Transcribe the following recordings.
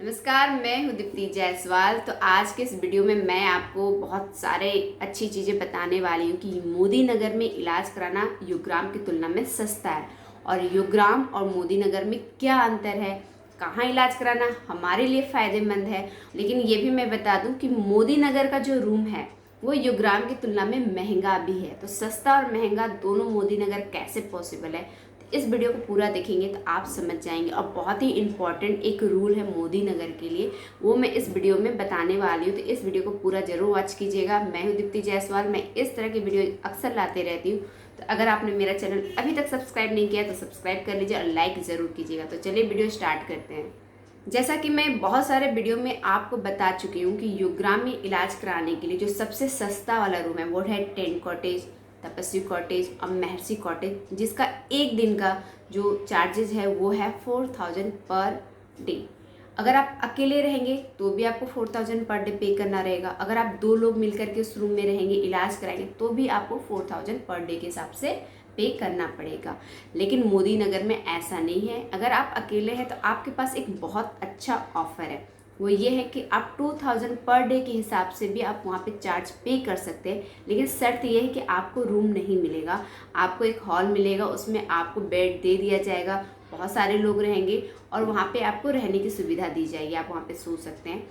नमस्कार, मैं हूँ दीप्ति जायसवाल। तो आज के इस वीडियो में मैं आपको बहुत सारे अच्छी चीज़ें बताने वाली हूँ कि मोदी नगर में इलाज कराना युग्राम की तुलना में सस्ता है और युग्राम और मोदी नगर में क्या अंतर है, कहाँ इलाज कराना हमारे लिए फ़ायदेमंद है। लेकिन ये भी मैं बता दूँ कि मोदी नगर का जो रूम है वो युग्राम की तुलना में महंगा भी है। तो सस्ता और महंगा दोनों मोदी नगर कैसे पॉसिबल है, इस वीडियो को पूरा देखेंगे तो आप समझ जाएंगे। और बहुत ही इम्पॉर्टेंट एक रूल है मोदी नगर के लिए, वो मैं इस वीडियो में बताने वाली हूँ। तो इस वीडियो को पूरा जरूर वॉच कीजिएगा। मैं हूँ दीप्ति जायसवाल, मैं इस तरह की वीडियो अक्सर लाते रहती हूँ। तो अगर आपने मेरा चैनल अभी तक सब्सक्राइब नहीं किया तो सब्सक्राइब कर लीजिए और लाइक ज़रूर कीजिएगा। तो चलिए वीडियो स्टार्ट करते हैं। जैसा कि मैं बहुत सारे वीडियो में आपको बता चुकी हूँ कि युग्राम में इलाज कराने के लिए जो सबसे सस्ता वाला रूम है वो है टेंट कॉटेज, तपस्वी कॉटेज और महर्षि कॉटेज, जिसका एक दिन का जो चार्जेस है वो है 4000 पर डे। अगर आप अकेले रहेंगे तो भी आपको 4000 पर डे पे करना रहेगा। अगर आप दो लोग मिलकर के उस रूम में रहेंगे, इलाज कराएंगे, तो भी आपको 4000 पर डे के हिसाब से पे करना पड़ेगा। लेकिन मोदी नगर में ऐसा नहीं है। अगर आप अकेले हैं तो आपके पास एक बहुत अच्छा ऑफर है, वो ये है कि आप 2000 पर डे के हिसाब से भी आप वहाँ पे चार्ज पे कर सकते हैं। लेकिन शर्त ये है कि आपको रूम नहीं मिलेगा, आपको एक हॉल मिलेगा, उसमें आपको बेड दे दिया जाएगा, बहुत सारे लोग रहेंगे और वहाँ पे आपको रहने की सुविधा दी जाएगी, आप वहाँ पे सो सकते हैं।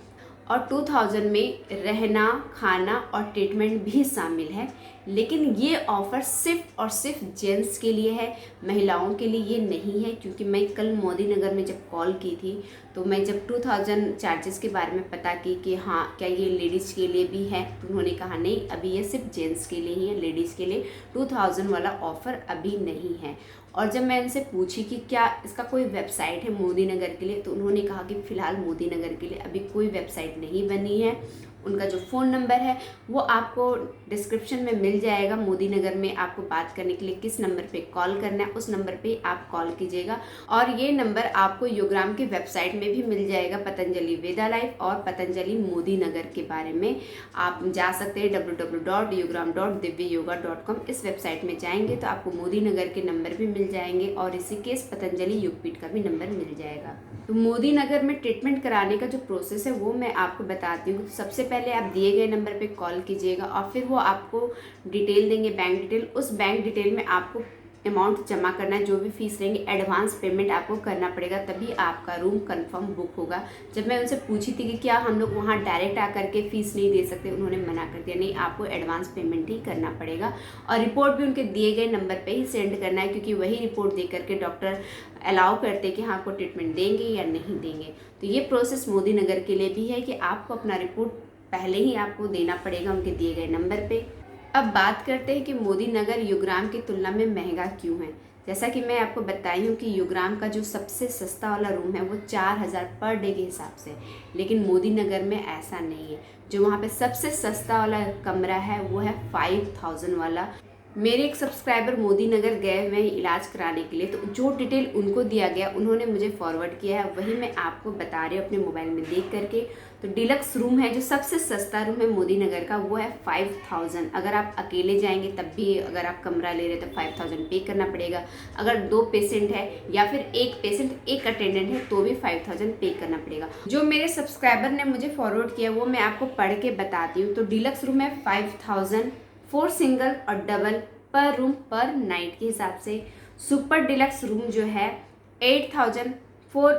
और 2000 में रहना, खाना और ट्रीटमेंट भी शामिल है। लेकिन ये ऑफ़र सिर्फ और सिर्फ जेंट्स के लिए है, महिलाओं के लिए ये नहीं है। क्योंकि मैं कल मोदी नगर में जब कॉल की थी तो मैं जब 2000 चार्जेस के बारे में पता की कि हाँ क्या ये लेडीज़ के लिए भी है, तो उन्होंने कहा नहीं, अभी ये सिर्फ जेंट्स के लिए ही है, लेडीज़ के लिए 2000 वाला ऑफ़र अभी नहीं है। और जब मैं उनसे पूछी कि क्या इसका कोई वेबसाइट है मोदी नगर के लिए, तो उन्होंने कहा कि फ़िलहाल मोदी नगर के लिए अभी कोई वेबसाइट नहीं बनी है। उनका जो फ़ोन नंबर है वो आपको डिस्क्रिप्शन में मिल जाएगा। मोदी नगर में आपको बात करने के लिए किस नंबर पे कॉल करना है, उस नंबर पे आप कॉल कीजिएगा। और ये नंबर आपको युग्राम की वेबसाइट में भी मिल जाएगा, पतंजलि वेदा लाइफ और पतंजलि मोदी नगर के बारे में आप जा सकते हैं। www.yugram.divyayoga.com इस वेबसाइट में जाएंगे तो आपको मोदी नगर के नंबर भी मिल जाएंगे और ऋषिकेश पतंजलि योगपीठ का भी नंबर मिल जाएगा। तो मोदी नगर में ट्रीटमेंट कराने का जो प्रोसेस है वो मैं आपको बताती हूँ। सबसे पहले आप दिए गए नंबर पे कॉल कीजिएगा और फिर वो आपको डिटेल देंगे, बैंक डिटेल। उस बैंक डिटेल में आपको अमाउंट जमा करना है, जो भी फीस रहेंगे एडवांस पेमेंट आपको करना पड़ेगा, तभी आपका रूम कंफर्म बुक होगा। जब मैं उनसे पूछी थी कि क्या हम लोग वहाँ डायरेक्ट आकर के फ़ीस नहीं दे सकते, उन्होंने मना कर दिया, नहीं आपको एडवांस पेमेंट ही करना पड़ेगा। और रिपोर्ट भी उनके दिए गए नंबर पे ही सेंड करना है, क्योंकि वही रिपोर्ट दे करके डॉक्टर अलाउ करते कि हाँ आपको ट्रीटमेंट देंगे या नहीं देंगे। तो ये प्रोसेस मोदी नगर के लिए भी है कि आपको अपना रिपोर्ट पहले ही आपको देना पड़ेगा उनके दिए गए नंबर पे। अब बात करते हैं कि मोदी नगर युग्राम की तुलना में महंगा क्यों है। जैसा कि मैं आपको बताई हूँ कि युग्राम का जो सबसे सस्ता वाला रूम है वो 4000 पर डे के हिसाब से, लेकिन मोदी नगर में ऐसा नहीं है। जो वहाँ पे सबसे सस्ता वाला कमरा है वो है 5000 वाला। मेरे एक सब्सक्राइबर मोदी नगर गए हुए इलाज कराने के लिए, तो जो डिटेल उनको दिया गया उन्होंने मुझे फॉरवर्ड किया है, वही मैं आपको बता रही हूँ अपने मोबाइल में देख करके। तो डिलक्स रूम है, जो सबसे सस्ता रूम है मोदी नगर का, वो है 5000। अगर आप अकेले जाएंगे तब भी अगर आप कमरा ले रहे तो 5000 पे करना पड़ेगा। अगर 2 पेशेंट है या फिर एक पेशेंट एक अटेंडेंट है तो भी 5000 पे करना पड़ेगा। जो मेरे सब्सक्राइबर ने मुझे फॉरवर्ड किया वो मैं आपको पढ़ के बताती हूँ। तो डिलक्स रूम है 5000 4 सिंगल और डबल पर रूम पर नाइट के हिसाब से। सुपर डिलक्स रूम जो है 8000 4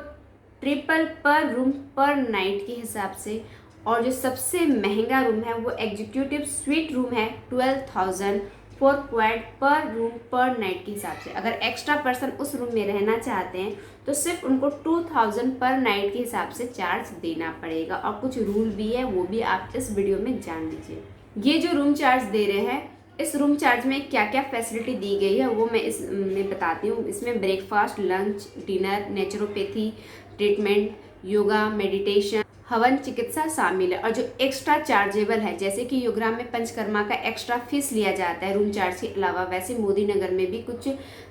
ट्रिपल पर रूम पर नाइट के हिसाब से। और जो सबसे महंगा रूम है वो एग्जीक्यूटिव स्वीट रूम है 12000 4 क्वाड पर रूम पर नाइट के हिसाब से। अगर एक्स्ट्रा पर्सन उस रूम में रहना चाहते हैं तो सिर्फ उनको 2000 पर नाइट के हिसाब से चार्ज देना पड़ेगा। और कुछ रूल भी है, वो भी आप इस वीडियो में जान लीजिए। ये जो रूम चार्ज दे रहे हैं, इस रूम चार्ज में क्या क्या फैसिलिटी दी गई है वो मैं इसमें बताती हूँ। इसमें breakfast, lunch, dinner, naturopathy treatment, yoga, meditation, हवन चिकित्सा शामिल है। और जो एक्स्ट्रा चार्जेबल है, जैसे कि युग्राम में पंचकर्मा का एक्स्ट्रा फीस लिया जाता है रूम चार्ज के अलावा, वैसे मोदी नगर में भी कुछ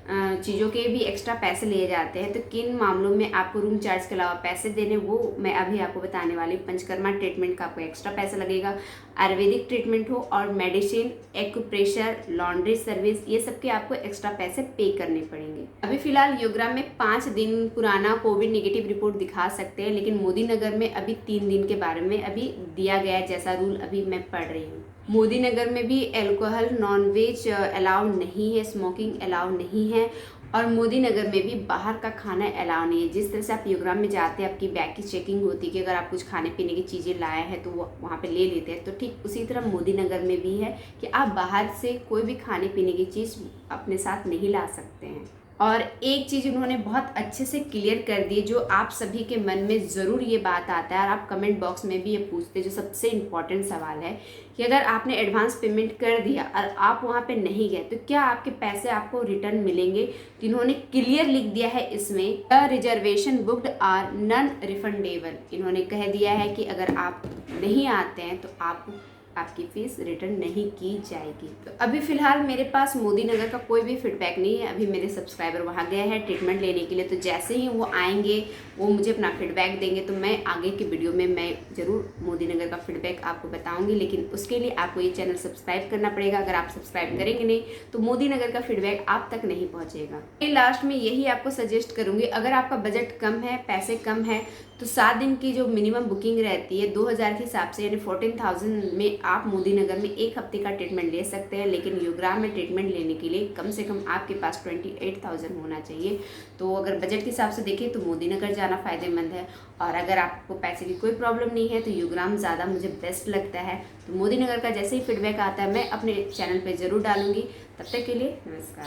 चीज़ों के भी एक्स्ट्रा पैसे लिए जाते हैं। तो किन मामलों में आपको रूम चार्ज के अलावा पैसे देने, वो मैं अभी आपको बताने वाली हूँ। पंचकर्मा ट्रीटमेंट का आपको एक्स्ट्रा पैसा लगेगा, आयुर्वेदिक ट्रीटमेंट हो और मेडिसिन, एक्यूप्रेशर, लॉन्ड्री सर्विस, ये सब के आपको एक्स्ट्रा पैसे पे करने पड़ेंगे। अभी फिलहाल योगराम में 5 दिन पुराना कोविड नेगेटिव रिपोर्ट दिखा सकते हैं, लेकिन मोदी नगर में अभी 3 दिन के बारे में अभी दिया गया है, जैसा रूल अभी मैं पढ़ रही हूँ। मोदी नगर में भी अल्कोहल, नॉनवेज अलाउ नहीं है, स्मोकिंग अलाउ नहीं है, और मोदी नगर में भी बाहर का खाना अलाउ नहीं है। जिस तरह से आप योगराम में जाते हैं, आपकी बैग की चेकिंग होती है कि अगर आप कुछ खाने पीने की चीज़ें लाए हैं तो वो वहाँ पे ले लेते हैं, तो ठीक उसी तरह मोदी नगर में भी है कि आप बाहर से कोई भी खाने पीने की चीज़ अपने साथ नहीं ला सकते हैं। और एक चीज़ उन्होंने बहुत अच्छे से क्लियर कर दी, जो आप सभी के मन में ज़रूर ये बात आता है और आप कमेंट बॉक्स में भी ये पूछते हैं, जो सबसे इम्पॉर्टेंट सवाल है कि अगर आपने एडवांस पेमेंट कर दिया और आप वहाँ पे नहीं गए तो क्या आपके पैसे आपको रिटर्न मिलेंगे। तो इन्होंने क्लियर लिख दिया है इसमें, the reservation booked are non refundable. इन्होंने कह दिया है कि अगर आप नहीं आते हैं तो आपकी फीस रिटर्न नहीं की जाएगी। तो अभी फिलहाल मेरे पास मोदी नगर का कोई भी फीडबैक नहीं है। अभी मेरे सब्सक्राइबर वहाँ गए हैं ट्रीटमेंट लेने के लिए, तो जैसे ही वो आएंगे वो मुझे अपना फीडबैक देंगे, तो मैं आगे की वीडियो में मैं ज़रूर मोदी नगर का फीडबैक आपको बताऊंगी। लेकिन उसके लिए आपको ये चैनल सब्सक्राइब करना पड़ेगा। अगर आप सब्सक्राइब करेंगे नहीं तो मोदी नगर का फीडबैक आप तक नहीं पहुँचेगा। मैं लास्ट में यही आपको सजेस्ट करूँगी, अगर आपका बजट कम है, पैसे कम है, तो 7 दिन की जो मिनिमम बुकिंग रहती है 2000 के हिसाब से, यानी 14,000 में आप मोदी नगर में 1 हफ्ते का ट्रीटमेंट ले सकते हैं। लेकिन योगराम में ट्रीटमेंट लेने के लिए कम से कम आपके पास 28,000 होना चाहिए। तो अगर बजट के हिसाब से देखें तो मोदी नगर जाना फ़ायदेमंद है, और अगर आपको पैसे की कोई प्रॉब्लम नहीं है तो योगराम ज़्यादा मुझे बेस्ट लगता है। तो मोदी नगर का जैसे ही फीडबैक आता है मैं अपने चैनल पर ज़रूर डालूंगी। तब तक के लिए नमस्कार।